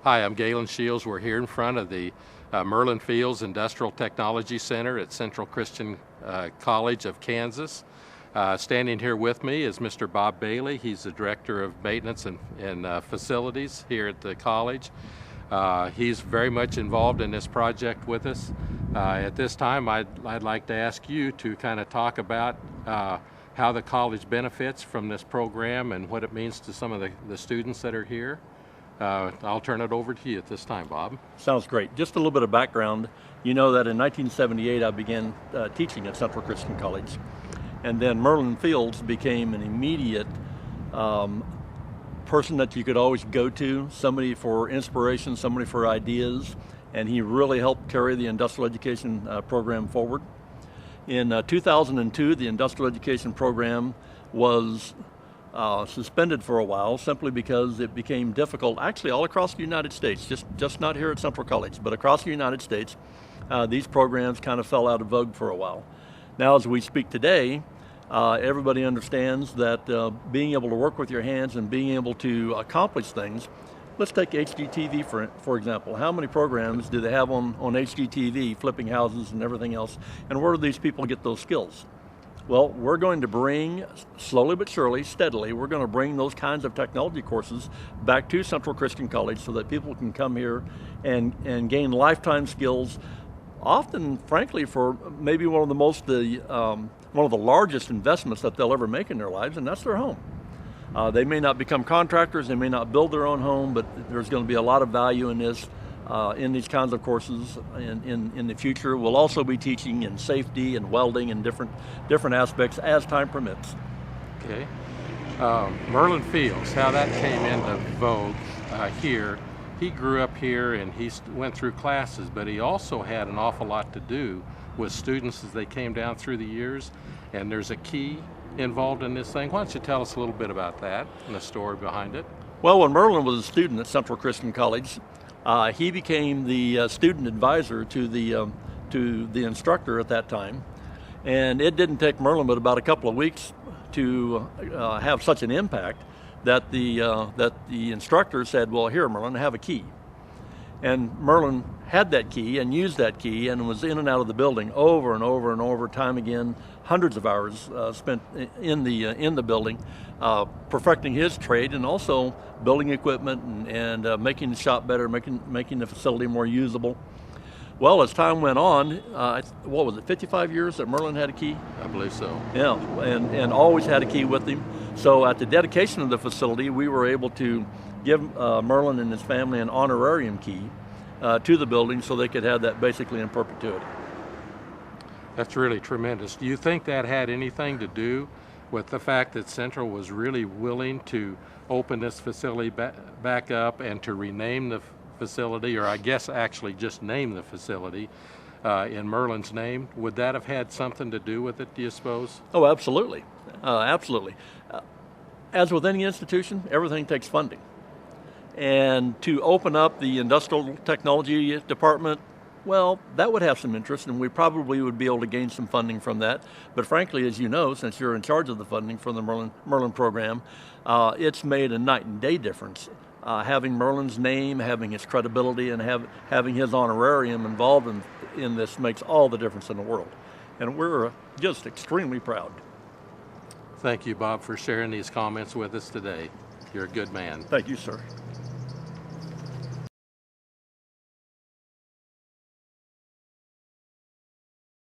Hi, I'm Galen Shields. We're here in front of the Merlin Fields Industrial Technology Center at Central Christian College of Kansas. Standing here with me is Mr. Bob Bailey. He's the Director of Maintenance and Facilities here at the college. He's very much involved in this project with us. At this time, I'd like to ask you to kind of talk about how the college benefits from this program and what it means to some of the students that are here. I'll turn it over to you at this time, Bob. Sounds great. Just a little bit of background. You know that in 1978 I began teaching at Central Christian College, and then Merlin Fields became an immediate person that you could always go to, somebody for inspiration, somebody for ideas, and he really helped carry the industrial education program forward. In 2002, the industrial education program was suspended for a while simply because it became difficult, actually all across the United States, just not here at Central College, but across the United States. These programs kind of fell out of vogue for a while. Now as we speak today, everybody understands that being able to work with your hands and being able to accomplish things. Let's take HGTV for example. How many programs do they have on HGTV, flipping houses and everything else, and where do these people get those skills? Well, we're going to bring, slowly but surely, steadily, we're going to bring those kinds of technology courses back to Central Christian College so that people can come here and gain lifetime skills, often, frankly, for maybe one of the largest investments that they'll ever make in their lives, and that's their home. They may not become contractors, they may not build their own home, but there's going to be a lot of value in this. In these kinds of courses in the future. We'll also be teaching in safety and welding and different aspects as time permits. Okay. Merlin Fields, how that came into vogue here. He grew up here and he went through classes, but he also had an awful lot to do with students as they came down through the years, and there's a key involved in this thing. Why don't you tell us a little bit about that and the story behind it? Well, when Merlin was a student at Central Christian College, he became the student advisor to the instructor at that time, and it didn't take Merlin but about a couple of weeks to have such an impact that the instructor said, "Well, here, Merlin, have a key." And Merlin had that key and used that key and was in and out of the building over and over and over, time again, hundreds of hours spent in the building, perfecting his trade and also building equipment and making the shop better, making the facility more usable. Well, as time went on, what was it, 55 years that Merlin had a key? I believe so. Yeah, and always had a key with him. So at the dedication of the facility, we were able to give Merlin and his family an honorarium key to the building so they could have that basically in perpetuity. That's really tremendous. Do you think that had anything to do with the fact that Central was really willing to open this facility back up and to rename the facility, or I guess actually just name the facility in Merlin's name? Would that have had something to do with it, do you suppose? Oh, absolutely. Absolutely. As with any institution, everything takes funding. And to open up the industrial technology department, well, that would have some interest, and we probably would be able to gain some funding from that. But frankly, as you know, since you're in charge of the funding for the Merlin program, it's made a night and day difference. Having Merlin's name, having his credibility, and having his honorarium involved in this makes all the difference in the world. And we're just extremely proud. Thank you, Bob, for sharing these comments with us today. You're a good man. Thank you, sir.